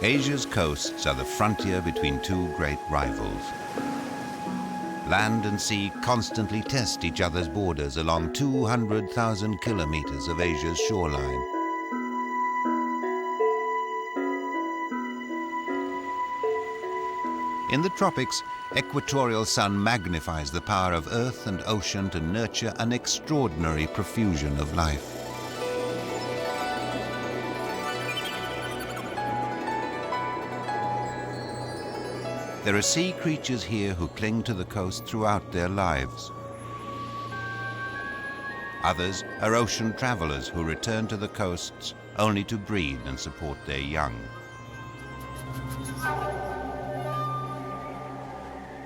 Asia's coasts are the frontier between two great rivals. Land and sea constantly test each other's borders along 200,000 kilometers of Asia's shoreline. In the tropics, equatorial sun magnifies the power of earth and ocean to nurture an extraordinary profusion of life. There are sea creatures here who cling to the coast throughout their lives. Others are ocean travelers who return to the coasts only to breed and support their young.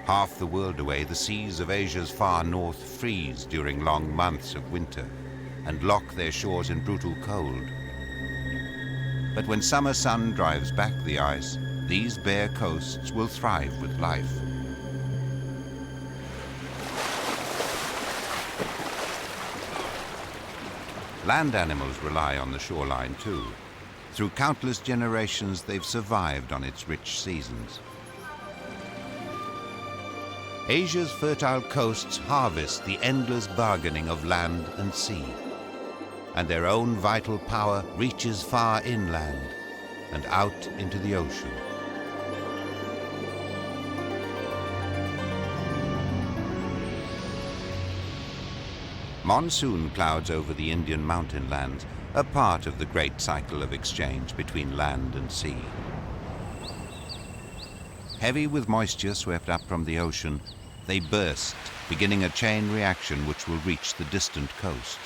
Half the world away, the seas of Asia's far north freeze during long months of winter and lock their shores in brutal cold. But when summer sun drives back the ice, these bare coasts will thrive with life. Land animals rely on the shoreline too. Through countless generations, they've survived on its rich seasons. Asia's fertile coasts harvest the endless bargaining of land and sea, and their own vital power reaches far inland and out into the ocean. Monsoon clouds over the Indian mountain lands are part of the great cycle of exchange between land and sea. Heavy with moisture swept up from the ocean, they burst, beginning a chain reaction which will reach the distant coast.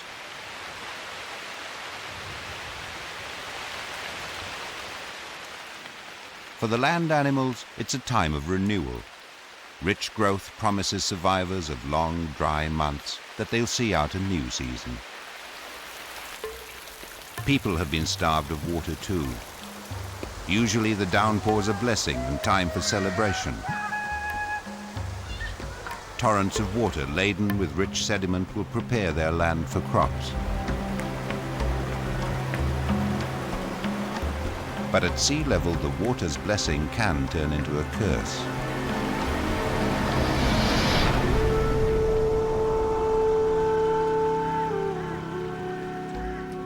For the land animals, it's a time of renewal. Rich growth promises survivors of long, dry months that they'll see out a new season. People have been starved of water too. Usually the downpour's a blessing and time for celebration. Torrents of water laden with rich sediment will prepare their land for crops. But at sea level, the water's blessing can turn into a curse.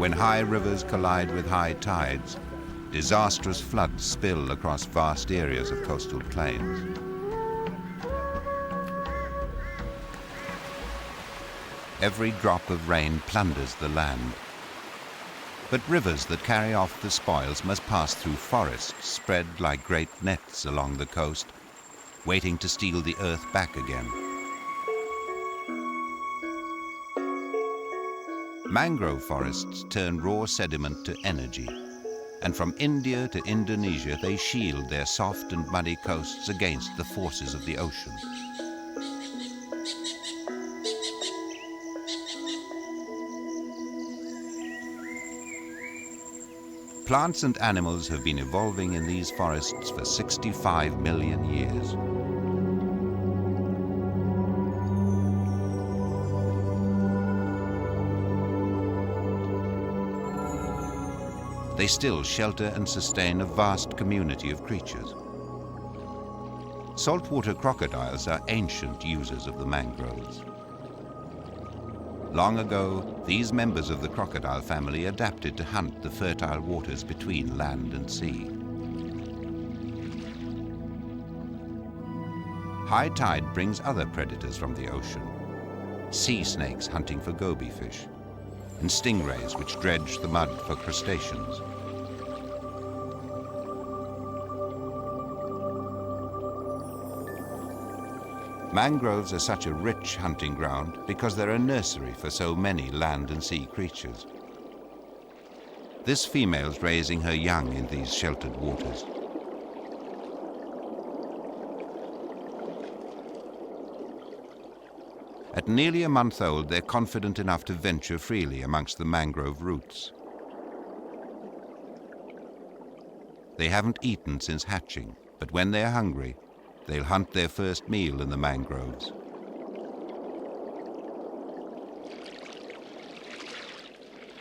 When high rivers collide with high tides, disastrous floods spill across vast areas of coastal plains. Every drop of rain plunders the land. But rivers that carry off the spoils must pass through forests spread like great nets along the coast, waiting to steal the earth back again. Mangrove forests turn raw sediment to energy, and from India to Indonesia they shield their soft and muddy coasts against the forces of the ocean. Plants and animals have been evolving in these forests for 65 million years. They still shelter and sustain a vast community of creatures. Saltwater crocodiles are ancient users of the mangroves. Long ago, these members of the crocodile family adapted to hunt the fertile waters between land and sea. High tide brings other predators from the ocean. Sea snakes hunting for goby fish, and stingrays which dredge the mud for crustaceans. Mangroves are such a rich hunting ground because they're a nursery for so many land and sea creatures. This female's raising her young in these sheltered waters. At nearly a month old, they're confident enough to venture freely amongst the mangrove roots. They haven't eaten since hatching, but when they're hungry, they'll hunt their first meal in the mangroves.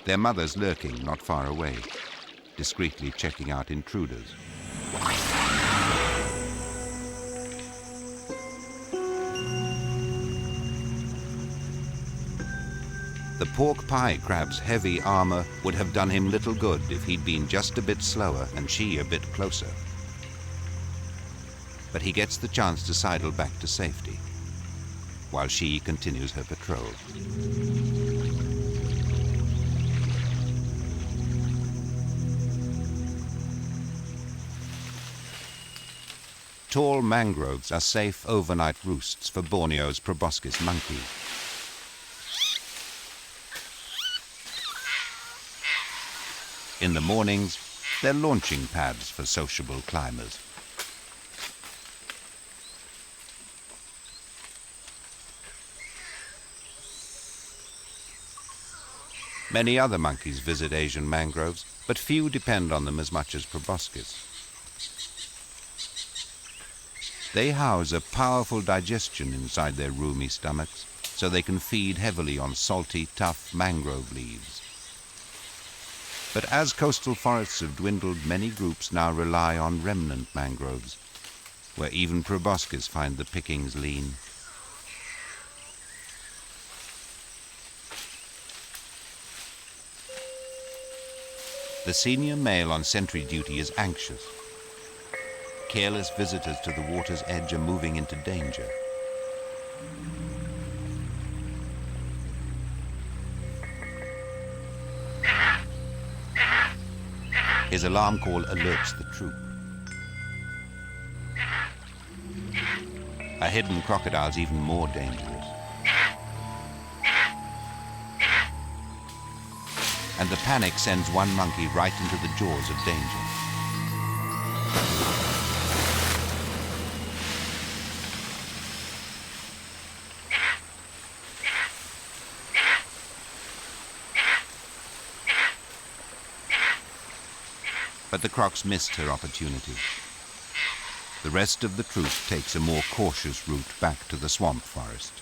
Their mother's lurking not far away, discreetly checking out intruders. The pork pie crab's heavy armor would have done him little good if he'd been just a bit slower and she a bit closer. But he gets the chance to sidle back to safety, while she continues her patrol. Tall mangroves are safe overnight roosts for Borneo's proboscis monkeys. In the mornings, they're launching pads for sociable climbers. Many other monkeys visit Asian mangroves, but few depend on them as much as proboscis. They house a powerful digestion inside their roomy stomachs, so they can feed heavily on salty, tough mangrove leaves. But as coastal forests have dwindled, many groups now rely on remnant mangroves, where even proboscis find the pickings lean. The senior male on sentry duty is anxious. Careless visitors to the water's edge are moving into danger. His alarm call alerts the troop. A hidden crocodile's even more dangerous. And the panic sends one monkey right into the jaws of danger. But the crocs missed her opportunity. The rest of the troop takes a more cautious route back to the swamp forest.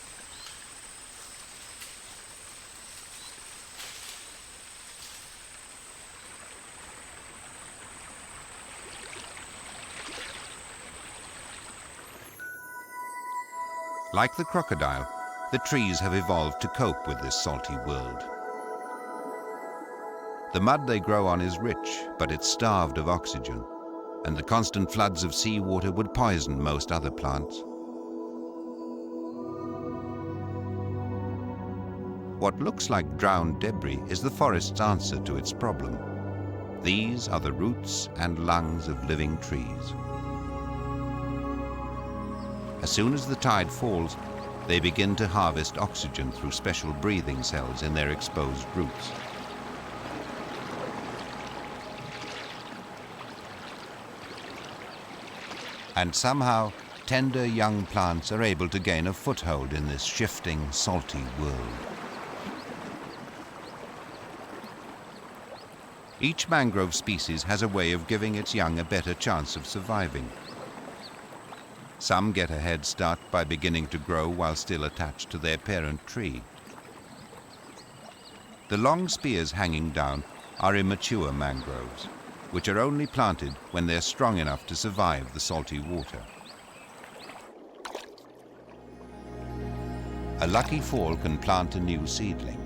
Like the crocodile, the trees have evolved to cope with this salty world. The mud they grow on is rich, but it's starved of oxygen, and the constant floods of seawater would poison most other plants. What looks like drowned debris is the forest's answer to its problem. These are the roots and lungs of living trees. As soon as the tide falls, they begin to harvest oxygen through special breathing cells in their exposed roots. And somehow, tender young plants are able to gain a foothold in this shifting, salty world. Each mangrove species has a way of giving its young a better chance of surviving. Some get a head start by beginning to grow while still attached to their parent tree. The long spears hanging down are immature mangroves, which are only planted when they're strong enough to survive the salty water. A lucky fall can plant a new seedling,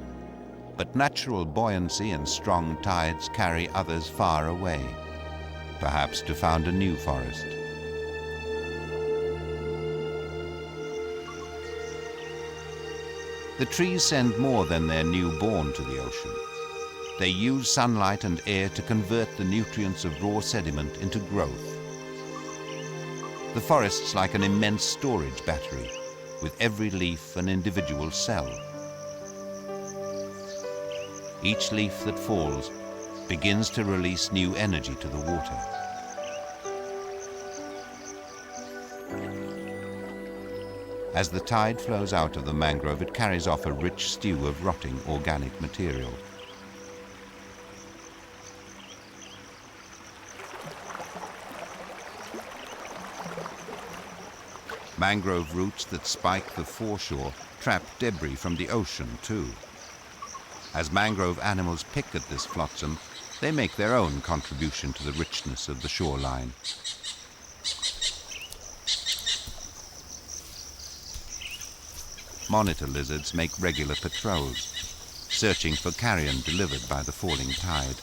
but natural buoyancy and strong tides carry others far away, perhaps to found a new forest. The trees send more than their newborn to the ocean. They use sunlight and air to convert the nutrients of raw sediment into growth. The forest's like an immense storage battery, with every leaf an individual cell. Each leaf that falls begins to release new energy to the water. As the tide flows out of the mangrove, it carries off a rich stew of rotting organic material. Mangrove roots that spike the foreshore trap debris from the ocean too. As mangrove animals pick at this flotsam, They make their own contribution to the richness of the shoreline. Monitor lizards make regular patrols, searching for carrion delivered by the falling tide.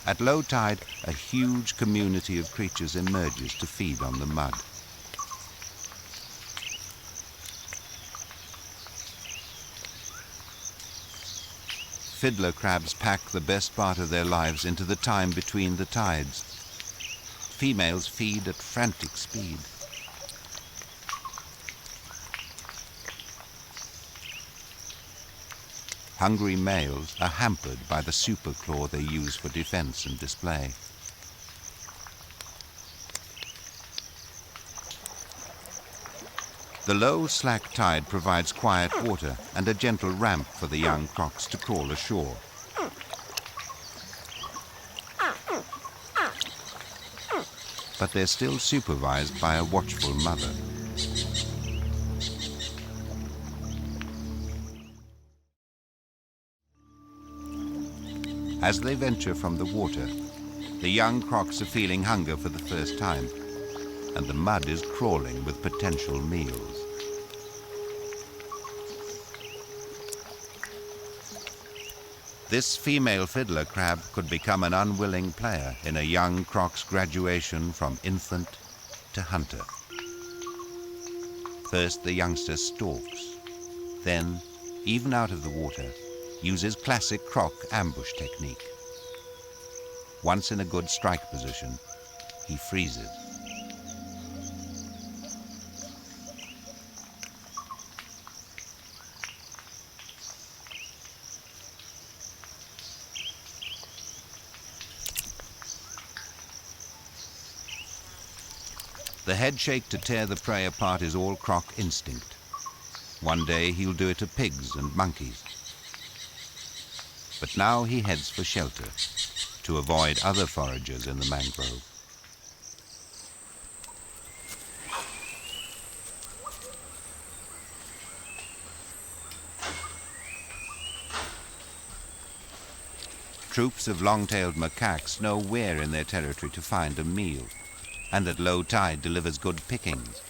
At low tide, a huge community of creatures emerges to feed on the mud. Fiddler crabs pack the best part of their lives into the time between the tides. Females feed at frantic speed. Hungry males are hampered by the super claw they use for defense and display. The low, slack tide provides quiet water and a gentle ramp for the young crocs to crawl ashore. But they're still supervised by a watchful mother. As they venture from the water, the young crocs are feeling hunger for the first time, and the mud is crawling with potential meals. This female fiddler crab could become an unwilling player in a young croc's graduation from infant to hunter. First, the youngster stalks, then, even out of the water, uses classic croc ambush technique. Once in a good strike position, he freezes. The head shake to tear the prey apart is all croc instinct. One day he'll do it to pigs and monkeys. But now he heads for shelter to avoid other foragers in the mangrove. Troops of long-tailed macaques know where in their territory to find a meal, and that low tide delivers good pickings.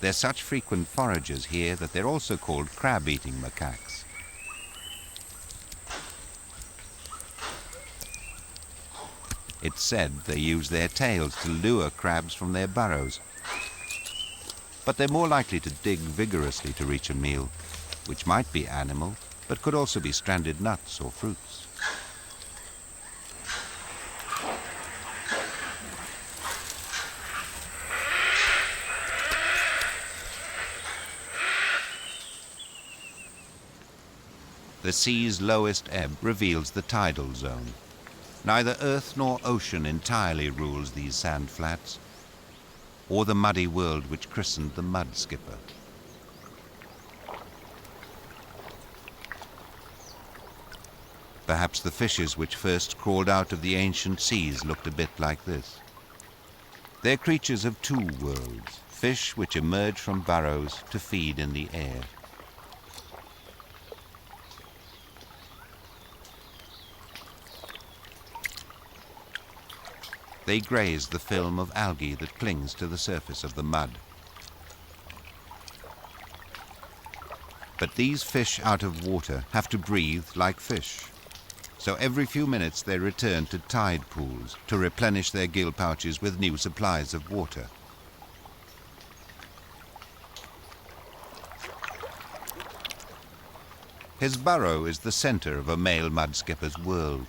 They're such frequent foragers here that they're also called crab-eating macaques. It's said they use their tails to lure crabs from their burrows. But they're more likely to dig vigorously to reach a meal, which might be animal, but could also be stranded nuts or fruits. The sea's lowest ebb reveals the tidal zone. Neither earth nor ocean entirely rules these sand flats, or the muddy world which christened the Mudskipper. Perhaps the fishes which first crawled out of the ancient seas looked a bit like this. They're creatures of two worlds, fish which emerge from burrows to feed in the air. They graze the film of algae that clings to the surface of the mud. But these fish out of water have to breathe like fish. So every few minutes they return to tide pools to replenish their gill pouches with new supplies of water. His burrow is the center of a male mudskipper's world.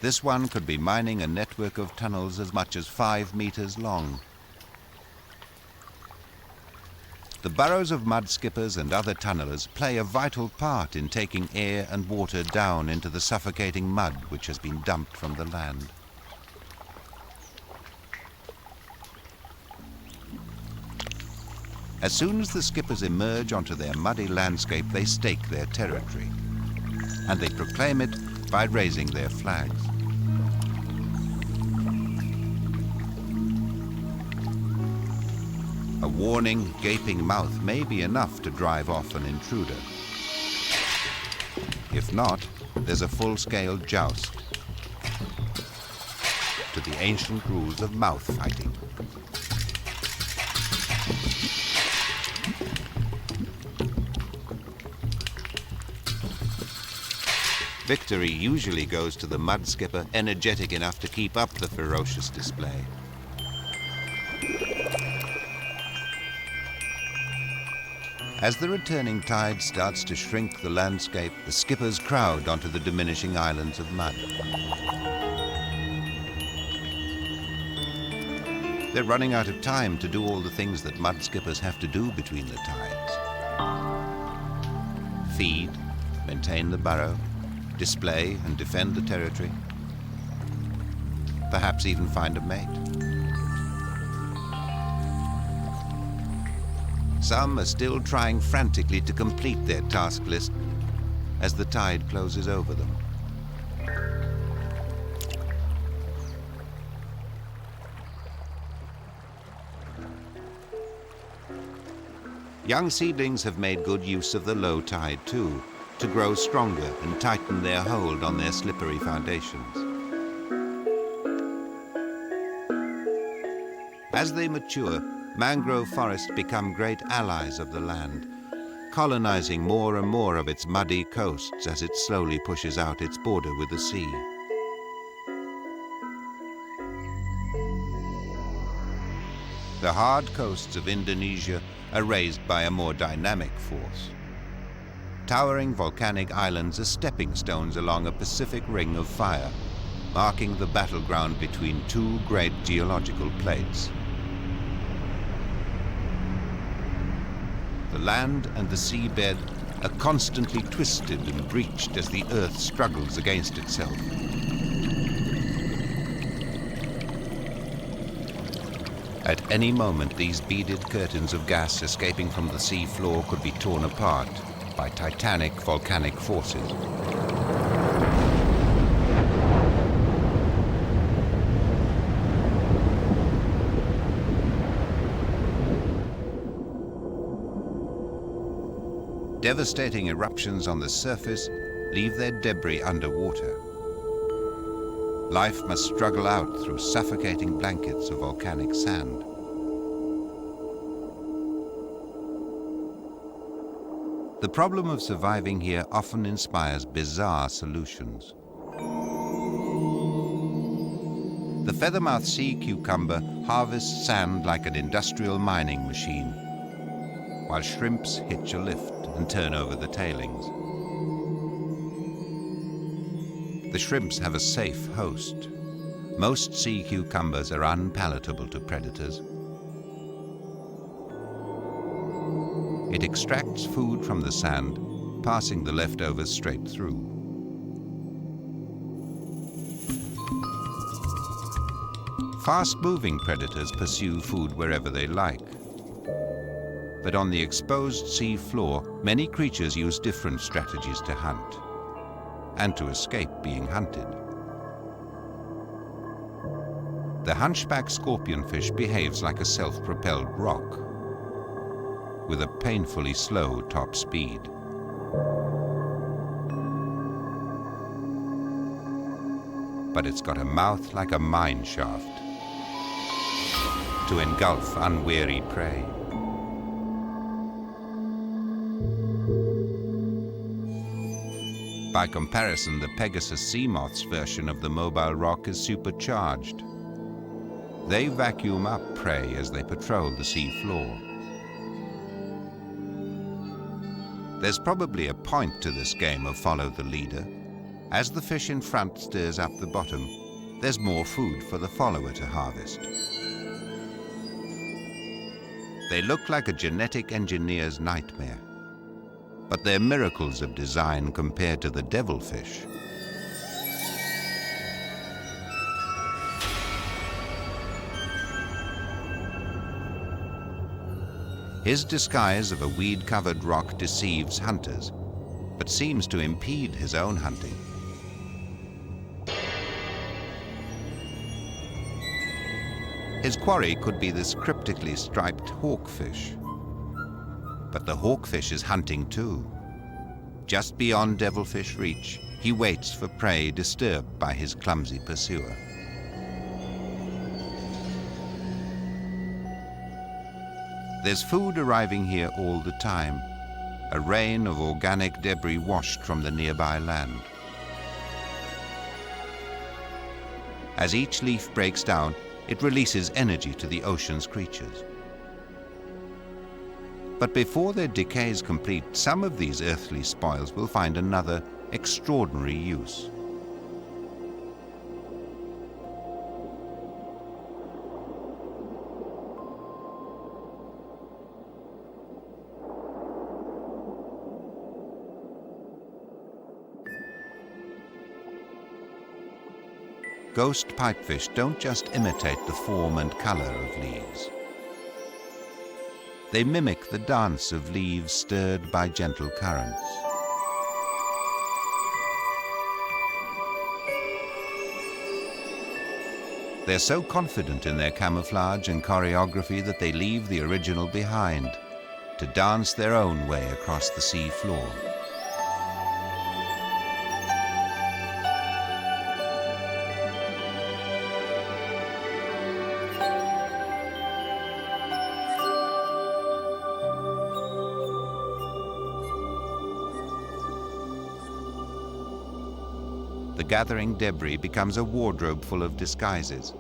This one could be mining a network of tunnels as much as 5 meters long. The burrows of mudskippers and other tunnelers play a vital part in taking air and water down into the suffocating mud which has been dumped from the land. As soon as the skippers emerge onto their muddy landscape, they stake their territory. And they proclaim it by raising their flags. A warning, gaping mouth may be enough to drive off an intruder. If not, there's a full-scale joust to the ancient rules of mouth fighting. Victory usually goes to the Mudskipper, energetic enough to keep up the ferocious display. As the returning tide starts to shrink the landscape, the skippers crowd onto the diminishing islands of mud. They're running out of time to do all the things that mudskippers have to do between the tides. Feed, maintain the burrow, display and defend the territory, perhaps even find a mate. Some are still trying frantically to complete their task list as the tide closes over them. Young seedlings have made good use of the low tide too, to grow stronger and tighten their hold on their slippery foundations. As they mature, mangrove forests become great allies of the land, colonizing more and more of its muddy coasts as it slowly pushes out its border with the sea. The hard coasts of Indonesia are raised by a more dynamic force. Towering volcanic islands are stepping stones along a Pacific ring of fire, marking the battleground between two great geological plates. The land and the seabed are constantly twisted and breached as the earth struggles against itself. At any moment, these beaded curtains of gas escaping from the sea floor could be torn apart by titanic volcanic forces. Devastating eruptions on the surface leave their debris underwater. Life must struggle out through suffocating blankets of volcanic sand. The problem of surviving here often inspires bizarre solutions. The feathermouth sea cucumber harvests sand like an industrial mining machine, while shrimps hitch a lift and turn over the tailings. The shrimps have a safe host. Most sea cucumbers are unpalatable to predators. It extracts food from the sand, passing the leftovers straight through. Fast-moving predators pursue food wherever they like. But on the exposed sea floor, many creatures use different strategies to hunt and to escape being hunted. The hunchback scorpionfish behaves like a self-propelled rock, with a painfully slow top speed. But it's got a mouth like a mine shaft to engulf unwary prey. By comparison, the Pegasus sea moth's version of the mobile rock is supercharged. They vacuum up prey as they patrol the sea floor. There's probably a point to this game of follow the leader. As the fish in front stirs up the bottom, there's more food for the follower to harvest. They look like a genetic engineer's nightmare, but they're miracles of design compared to the devilfish. His disguise of a weed-covered rock deceives hunters, but seems to impede his own hunting. His quarry could be this cryptically striped hawkfish. But the hawkfish is hunting too. Just beyond devilfish reach, he waits for prey disturbed by his clumsy pursuer. There's food arriving here all the time, a rain of organic debris washed from the nearby land. As each leaf breaks down, it releases energy to the ocean's creatures. But before their decay is complete, some of these earthly spoils will find another extraordinary use. Ghost pipefish don't just imitate the form and color of leaves. They mimic the dance of leaves stirred by gentle currents. They're so confident in their camouflage and choreography that they leave the original behind to dance their own way across the sea floor. The gathering debris becomes a wardrobe full of disguises.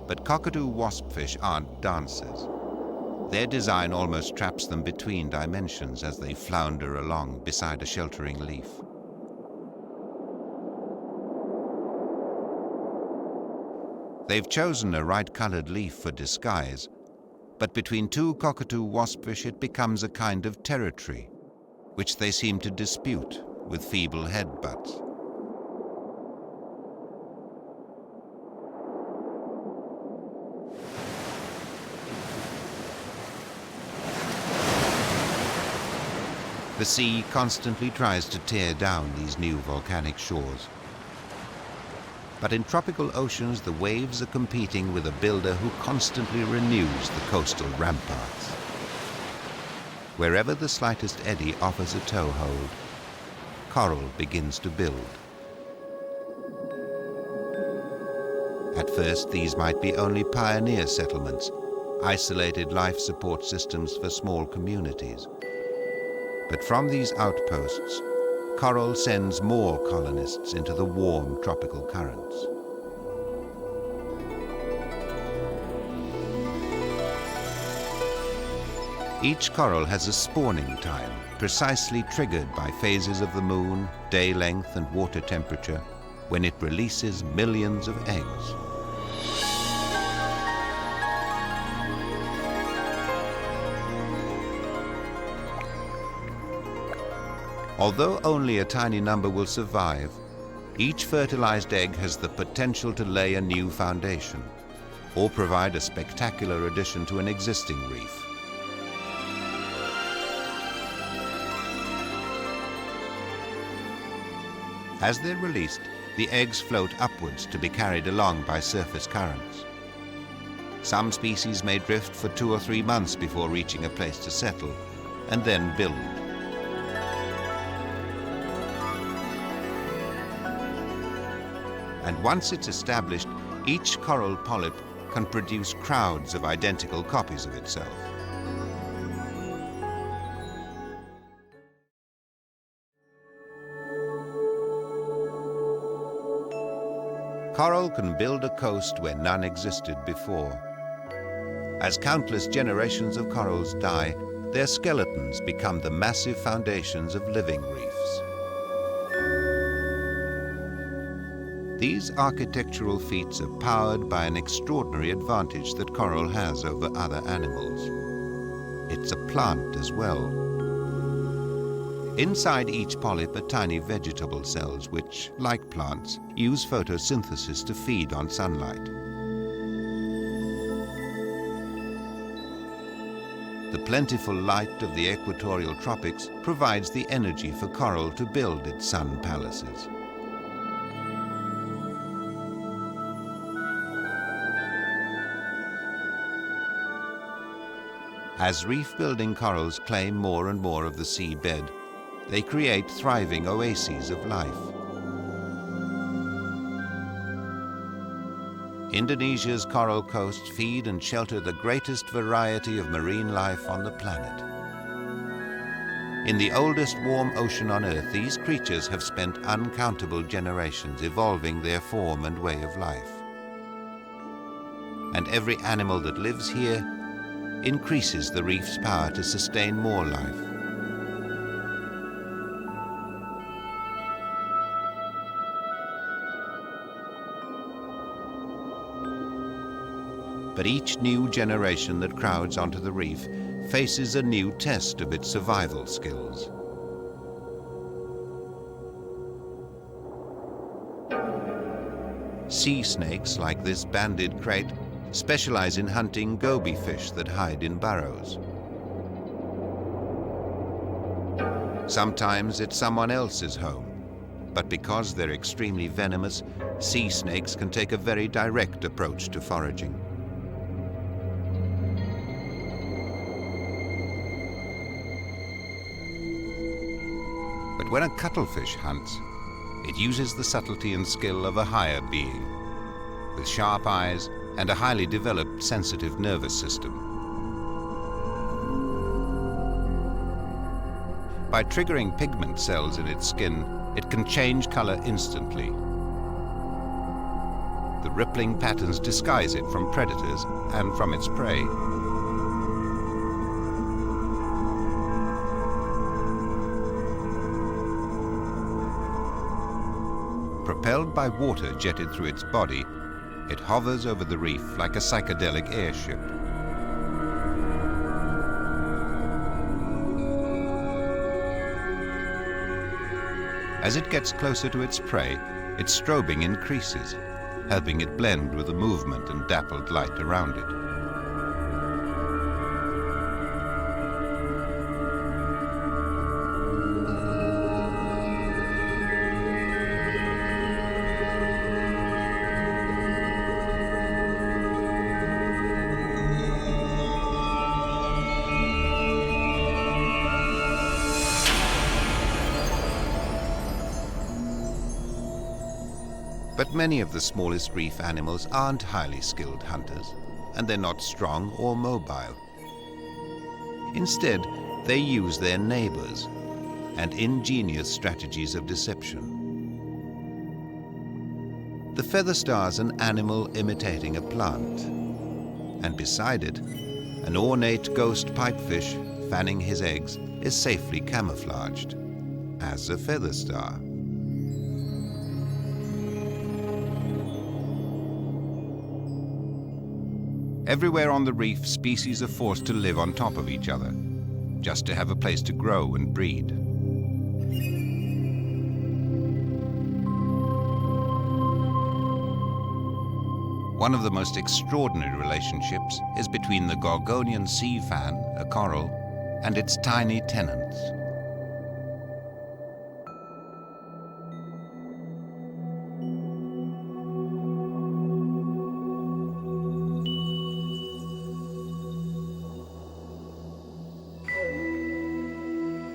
But cockatoo waspfish aren't dancers. Their design almost traps them between dimensions as they flounder along beside a sheltering leaf. They've chosen a right-colored leaf for disguise, but between two cockatoo waspfish it becomes a kind of territory, which they seem to dispute with feeble headbutts. The sea constantly tries to tear down these new volcanic shores. But in tropical oceans, the waves are competing with a builder who constantly renews the coastal ramparts. Wherever the slightest eddy offers a toehold, coral begins to build. At first, these might be only pioneer settlements, isolated life support systems for small communities. But from these outposts, coral sends more colonists into the warm tropical currents. Each coral has a spawning time, precisely triggered by phases of the moon, day length, and water temperature, when it releases millions of eggs. Although only a tiny number will survive, each fertilized egg has the potential to lay a new foundation or provide a spectacular addition to an existing reef. As they're released, the eggs float upwards to be carried along by surface currents. Some species may drift for 2 or 3 months before reaching a place to settle, and then build. And once it's established, each coral polyp can produce crowds of identical copies of itself. Coral can build a coast where none existed before. As countless generations of corals die, their skeletons become the massive foundations of living reefs. These architectural feats are powered by an extraordinary advantage that coral has over other animals. It's a plant as well. Inside each polyp are tiny vegetable cells which, like plants, use photosynthesis to feed on sunlight. The plentiful light of the equatorial tropics provides the energy for coral to build its sun palaces. As reef-building corals claim more and more of the seabed, they create thriving oases of life. Indonesia's coral coasts feed and shelter the greatest variety of marine life on the planet. In the oldest warm ocean on Earth, these creatures have spent uncountable generations evolving their form and way of life. And every animal that lives here increases the reef's power to sustain more life. But each new generation that crowds onto the reef faces a new test of its survival skills. Sea snakes, like this banded crate, specialize in hunting goby fish that hide in burrows. Sometimes it's someone else's home, but because they're extremely venomous, sea snakes can take a very direct approach to foraging. But when a cuttlefish hunts, it uses the subtlety and skill of a higher being, with sharp eyes and a highly developed sensitive nervous system. By triggering pigment cells in its skin, it can change color instantly. The rippling patterns disguise it from predators and from its prey. Propelled by water jetted through its body, it hovers over the reef like a psychedelic airship. As it gets closer to its prey, its strobing increases, helping it blend with the movement and dappled light around it. But many of the smallest reef animals aren't highly skilled hunters, and they're not strong or mobile. Instead, they use their neighbors and ingenious strategies of deception. The feather star's an animal imitating a plant, and beside it, an ornate ghost pipefish fanning his eggs is safely camouflaged as a feather star. Everywhere on the reef, species are forced to live on top of each other, just to have a place to grow and breed. One of the most extraordinary relationships is between the Gorgonian sea fan, a coral, and its tiny tenants.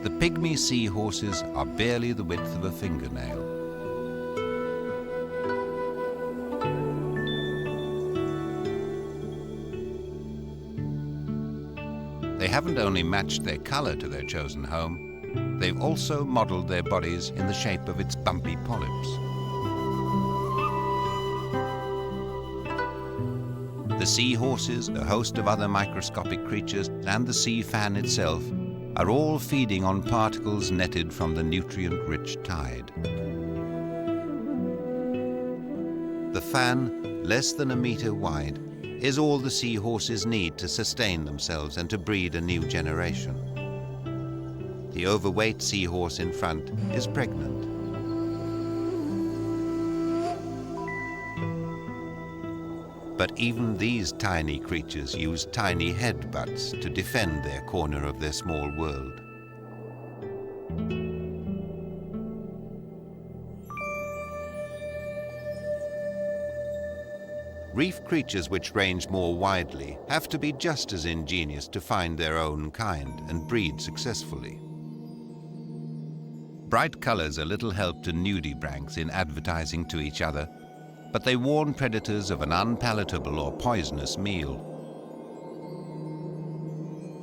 The pygmy seahorses are barely the width of a fingernail. They haven't only matched their color to their chosen home, they've also modeled their bodies in the shape of its bumpy polyps. The seahorses, a host of other microscopic creatures, and the sea fan itself are all feeding on particles netted from the nutrient-rich tide. The fan, less than a meter wide, is all the seahorses need to sustain themselves and to breed a new generation. The overweight seahorse in front is pregnant. But even these tiny creatures use tiny headbutts to defend their corner of their small world. Reef creatures which range more widely have to be just as ingenious to find their own kind and breed successfully. Bright colors are little help to nudibranchs in advertising to each other, but they warn predators of an unpalatable or poisonous meal.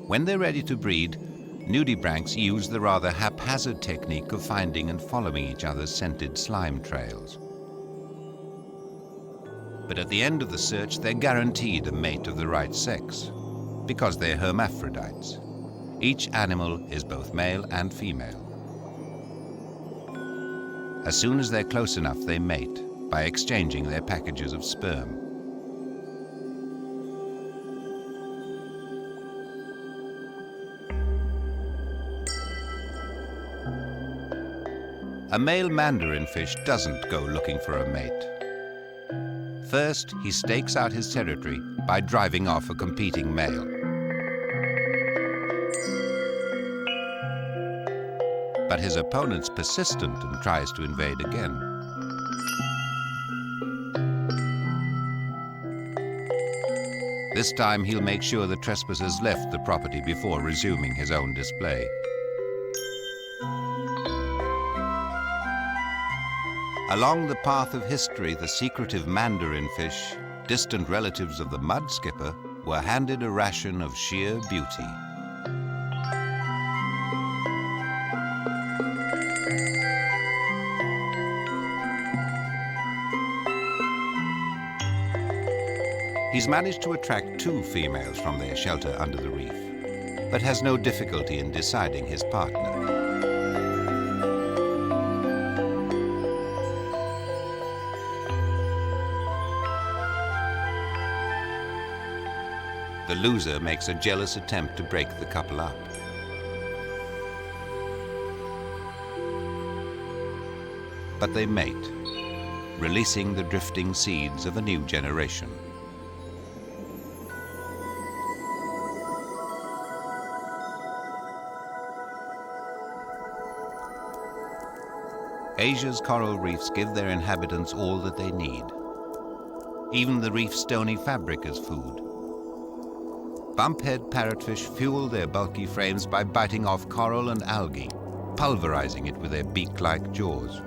When they're ready to breed, nudibranchs use the rather haphazard technique of finding and following each other's scented slime trails. But at the end of the search, they're guaranteed a mate of the right sex, because they're hermaphrodites. Each animal is both male and female. As soon as they're close enough, they mate by exchanging their packages of sperm. A male mandarin fish doesn't go looking for a mate. First, he stakes out his territory by driving off a competing male. But his opponent's persistent and tries to invade again. This time he'll make sure the trespassers left the property before resuming his own display. Along the path of history, the secretive mandarin fish, distant relatives of the mudskipper, were handed a ration of sheer beauty. He's managed to attract 2 females from their shelter under the reef, but has no difficulty in deciding his partner. The loser makes a jealous attempt to break the couple up. But they mate, releasing the drifting seeds of a new generation. Asia's coral reefs give their inhabitants all that they need. Even the reef's stony fabric is food. Bumphead parrotfish fuel their bulky frames by biting off coral and algae, pulverizing it with their beak-like jaws.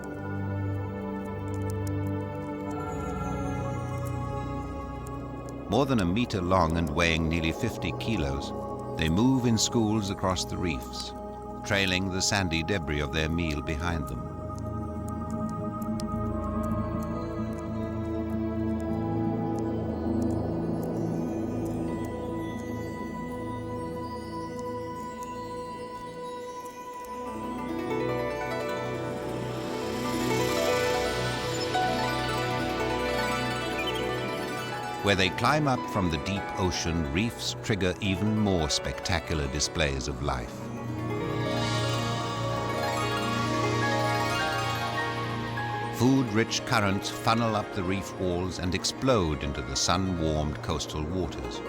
More than 1 meter long and weighing nearly 50 kilos, they move in schools across the reefs, trailing the sandy debris of their meal behind them. Where they climb up from the deep ocean, reefs trigger even more spectacular displays of life. Food-rich currents funnel up the reef walls and explode into the sun-warmed coastal waters.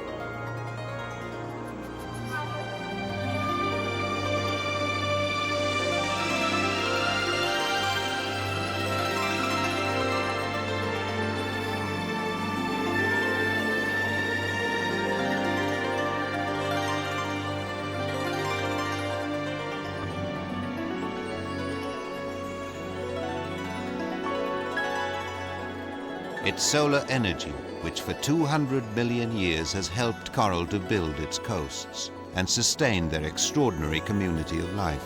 It's solar energy, which for 200 million years has helped coral to build its coasts and sustain their extraordinary community of life.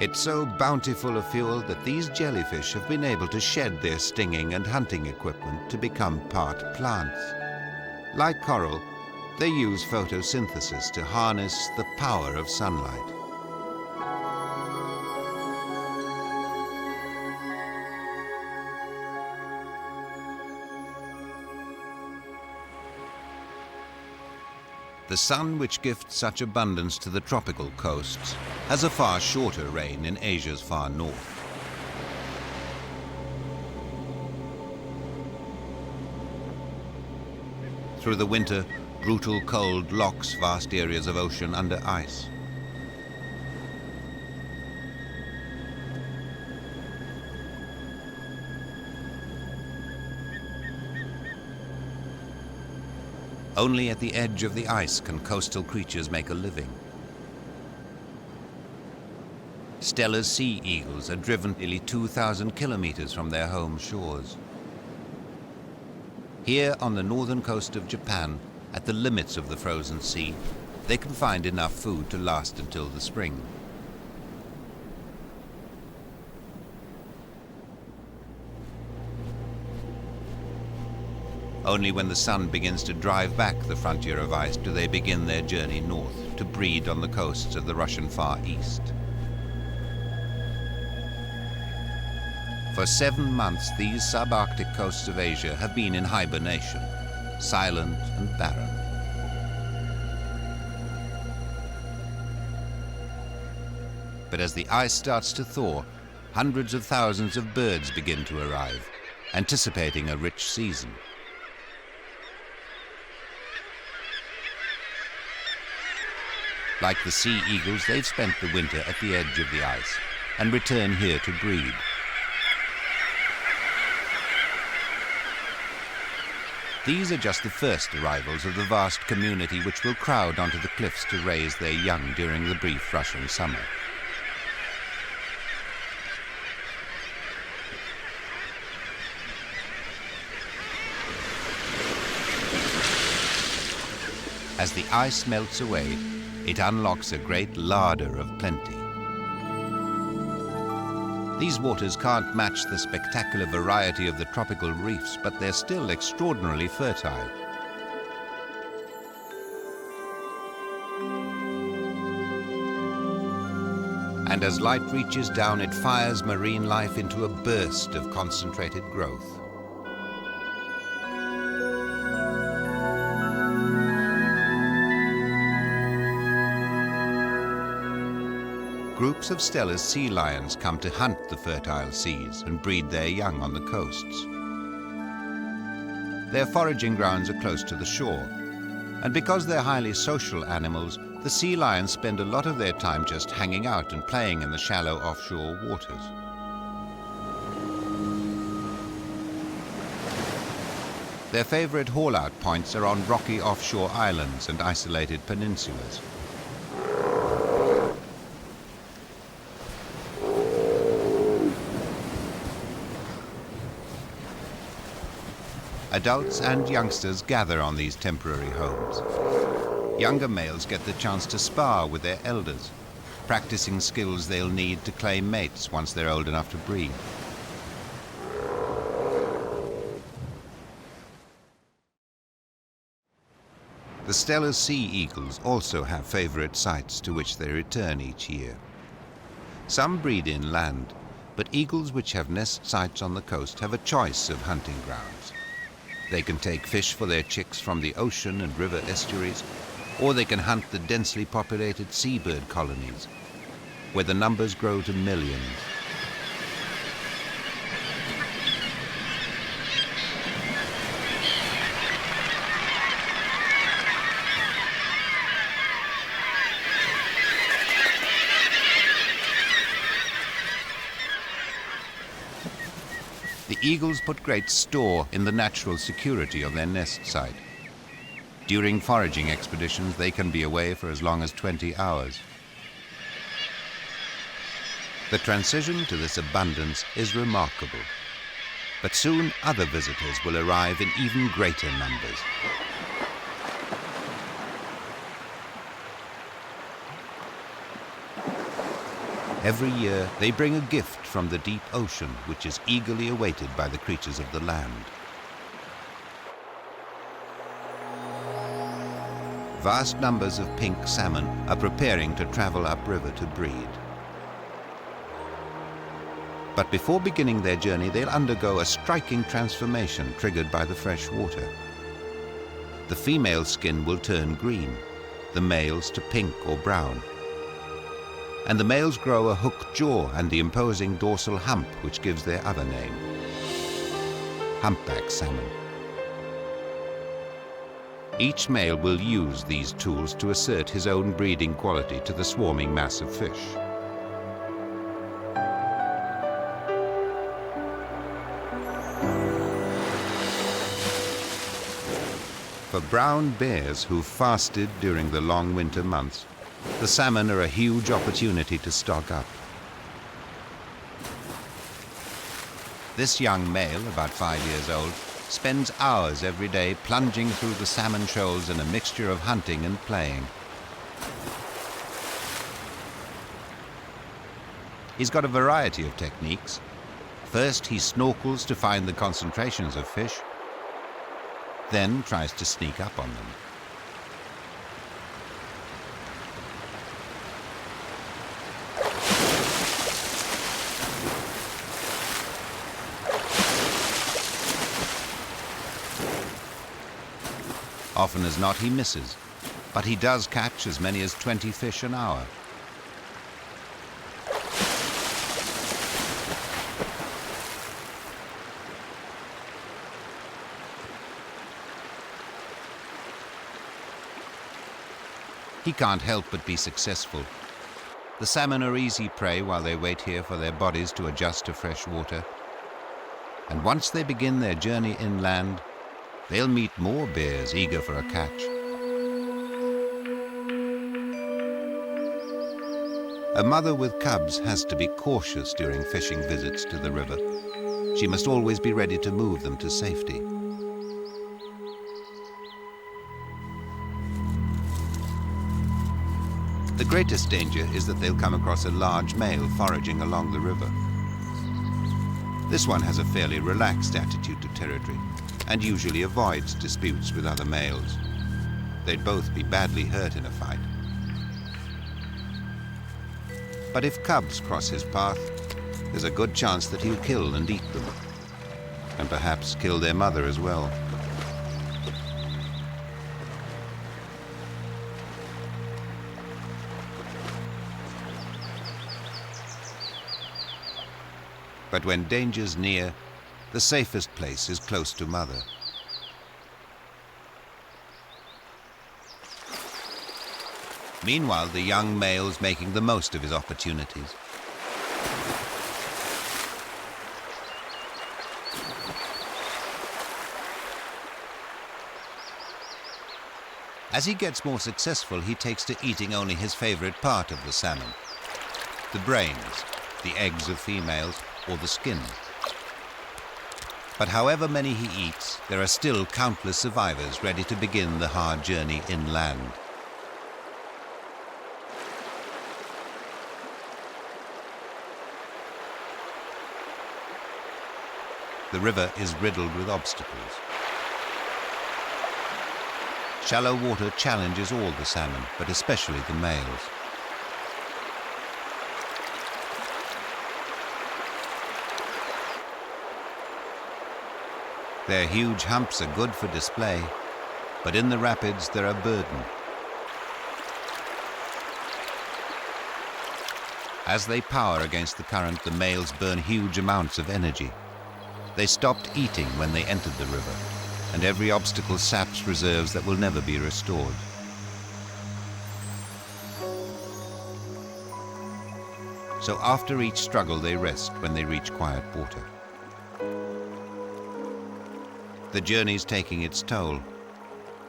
It's so bountiful a fuel that these jellyfish have been able to shed their stinging and hunting equipment to become part plants. Like coral, they use photosynthesis to harness the power of sunlight. The sun, which gifts such abundance to the tropical coasts, has a far shorter reign in Asia's far north. Through the winter, brutal cold locks vast areas of ocean under ice. Only at the edge of the ice can coastal creatures make a living. Stella's sea eagles are driven nearly 2,000 kilometers from their home shores. Here on the northern coast of Japan, at the limits of the frozen sea, they can find enough food to last until the spring. Only when the sun begins to drive back the frontier of ice do they begin their journey north to breed on the coasts of the Russian Far East. For 7 months, these subarctic coasts of Asia have been in hibernation, silent and barren. But as the ice starts to thaw, hundreds of thousands of birds begin to arrive, anticipating a rich season. Like the sea eagles, they've spent the winter at the edge of the ice and return here to breed. These are just the first arrivals of the vast community which will crowd onto the cliffs to raise their young during the brief Russian summer. As the ice melts away, it unlocks a great larder of plenty. These waters can't match the spectacular variety of the tropical reefs, but they're still extraordinarily fertile. And as light reaches down, it fires marine life into a burst of concentrated growth. Groups of Stella's sea lions come to hunt the fertile seas and breed their young on the coasts. Their foraging grounds are close to the shore, and because they're highly social animals, the sea lions spend a lot of their time just hanging out and playing in the shallow offshore waters. Their favorite haul-out points are on rocky offshore islands and isolated peninsulas. Adults and youngsters gather on these temporary homes. Younger males get the chance to spar with their elders, practicing skills they'll need to claim mates once they're old enough to breed. The Stella's sea eagles also have favorite sites to which they return each year. Some breed inland, but eagles which have nest sites on the coast have a choice of hunting grounds. They can take fish for their chicks from the ocean and river estuaries, or they can hunt the densely populated seabird colonies, where the numbers grow to millions. The eagles put great store in the natural security of their nest site. During foraging expeditions, they can be away for as long as 20 hours. The transition to this abundance is remarkable, but soon other visitors will arrive in even greater numbers. Every year, they bring a gift from the deep ocean, which is eagerly awaited by the creatures of the land. Vast numbers of pink salmon are preparing to travel upriver to breed. But before beginning their journey, they'll undergo a striking transformation triggered by the fresh water. The female skin will turn green, the male's to pink or brown. And the males grow a hooked jaw and the imposing dorsal hump, which gives their other name, humpback salmon. Each male will use these tools to assert his own breeding quality to the swarming mass of fish. For brown bears who've fasted during the long winter months, the salmon are a huge opportunity to stock up. This young male, about 5 years old, spends hours every day plunging through the salmon shoals in a mixture of hunting and playing. He's got a variety of techniques. First, he snorkels to find the concentrations of fish, then tries to sneak up on them. Often as not, he misses, but he does catch as many as 20 fish an hour. He can't help but be successful. The salmon are easy prey while they wait here for their bodies to adjust to fresh water. And once they begin their journey inland, they'll meet more bears eager for a catch. A mother with cubs has to be cautious during fishing visits to the river. She must always be ready to move them to safety. The greatest danger is that they'll come across a large male foraging along the river. This one has a fairly relaxed attitude to territory and usually avoids disputes with other males. They'd both be badly hurt in a fight. But if cubs cross his path, there's a good chance that he'll kill and eat them, and perhaps kill their mother as well. But when danger's near, the safest place is close to mother. Meanwhile, the young male's making the most of his opportunities. As he gets more successful, he takes to eating only his favorite part of the salmon: the brains, the eggs of females, or the skin. But however many he eats, there are still countless survivors ready to begin the hard journey inland. The river is riddled with obstacles. Shallow water challenges all the salmon, but especially the males. Their huge humps are good for display, but in the rapids they're a burden. As they power against the current, the males burn huge amounts of energy. They stopped eating when they entered the river, and every obstacle saps reserves that will never be restored. So after each struggle, they rest when they reach quiet water. The journey's taking its toll.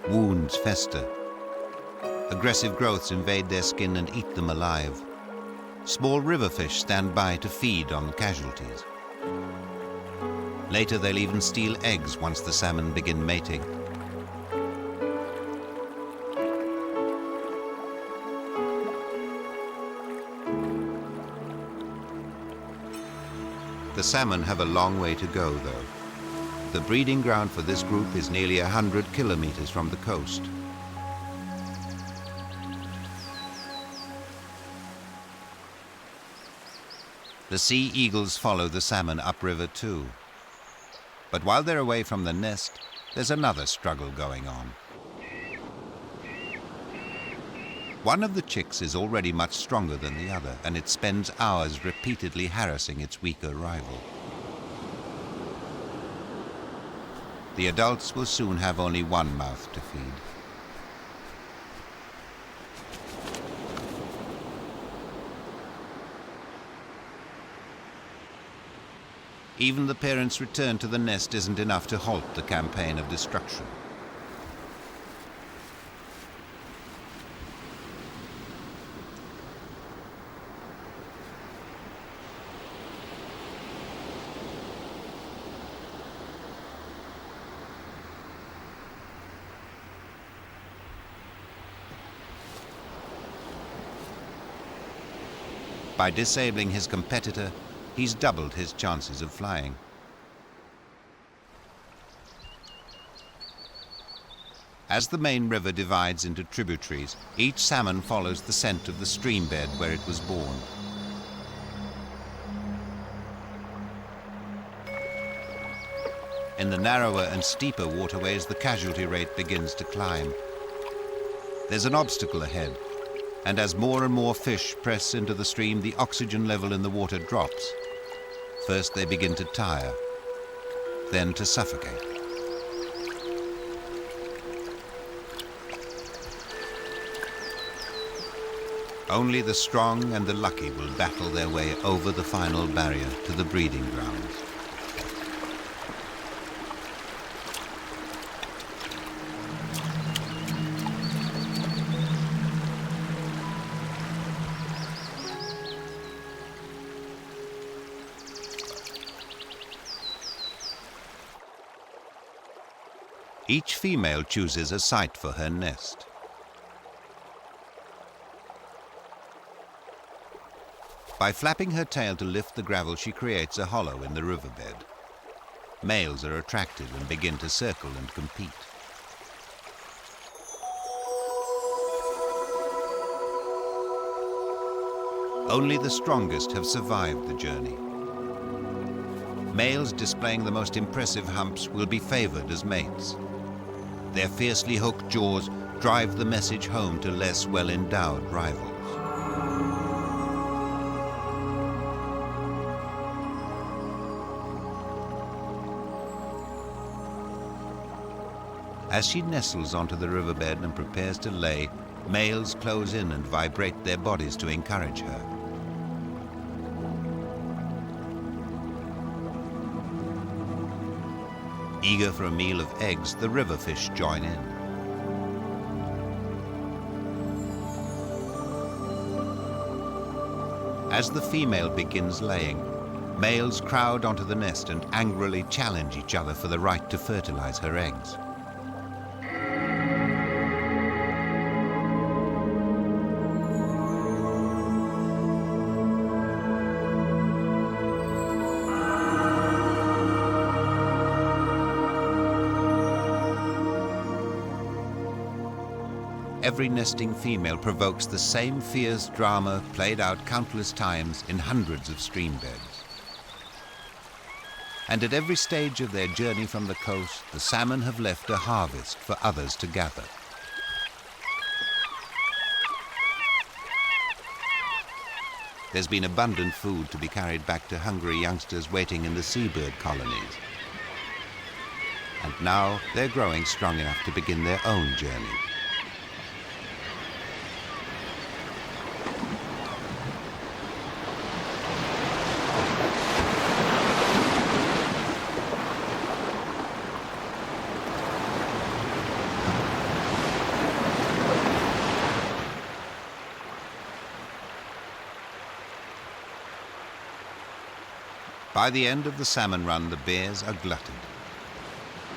Wounds fester. Aggressive growths invade their skin and eat them alive. Small river fish stand by to feed on casualties. Later, they'll even steal eggs once the salmon begin mating. The salmon have a long way to go, though. The breeding ground for this group is nearly 100 kilometers from the coast. The sea eagles follow the salmon upriver too. But while they're away from the nest, there's another struggle going on. One of the chicks is already much stronger than the other, and it spends hours repeatedly harassing its weaker rival. The adults will soon have only one mouth to feed. Even the parents' return to the nest isn't enough to halt the campaign of destruction. By disabling his competitor, he's doubled his chances of flying. As the main river divides into tributaries, each salmon follows the scent of the stream bed where it was born. In the narrower and steeper waterways, the casualty rate begins to climb. There's an obstacle ahead, and as more and more fish press into the stream, the oxygen level in the water drops. First they begin to tire, then to suffocate. Only the strong and the lucky will battle their way over the final barrier to the breeding grounds. Each female chooses a site for her nest. By flapping her tail to lift the gravel, she creates a hollow in the riverbed. Males are attracted and begin to circle and compete. Only the strongest have survived the journey. Males displaying the most impressive humps will be favored as mates. Their fiercely hooked jaws drive the message home to less well-endowed rivals. As she nestles onto the riverbed and prepares to lay, males close in and vibrate their bodies to encourage her. Eager for a meal of eggs, the riverfish join in. As the female begins laying, males crowd onto the nest and angrily challenge each other for the right to fertilize her eggs. Every nesting female provokes the same fierce drama played out countless times in hundreds of stream beds. And at every stage of their journey from the coast, the salmon have left a harvest for others to gather. There's been abundant food to be carried back to hungry youngsters waiting in the seabird colonies. And now they're growing strong enough to begin their own journey. By the end of the salmon run, the bears are glutted.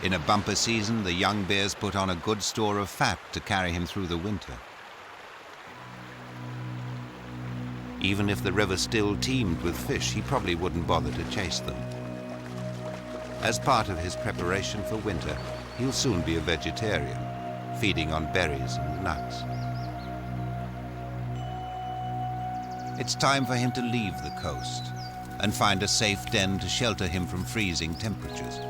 In a bumper season, the young bears put on a good store of fat to carry him through the winter. Even if the river still teemed with fish, he probably wouldn't bother to chase them. As part of his preparation for winter, he'll soon be a vegetarian, feeding on berries and nuts. It's time for him to leave the coast and find a safe den to shelter him from freezing temperatures.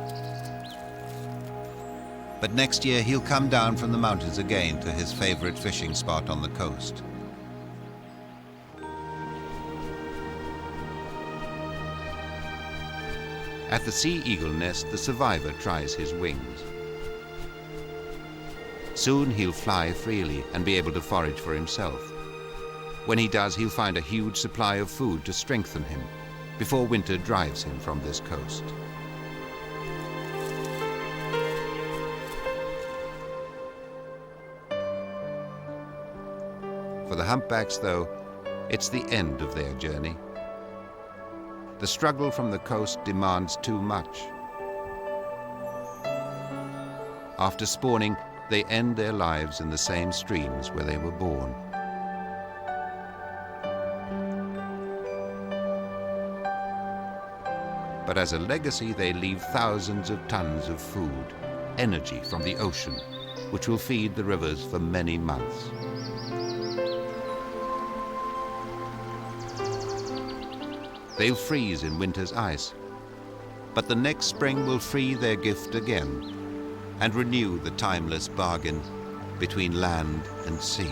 But next year he'll come down from the mountains again to his favorite fishing spot on the coast. At the sea eagle nest, the survivor tries his wings. Soon he'll fly freely and be able to forage for himself. When he does, he'll find a huge supply of food to strengthen him, before winter drives him from this coast. For the humpbacks, though, it's the end of their journey. The struggle from the coast demands too much. After spawning, they end their lives in the same streams where they were born. But as a legacy, they leave thousands of tons of food, energy from the ocean, which will feed the rivers for many months. They'll freeze in winter's ice, but the next spring will free their gift again and renew the timeless bargain between land and sea.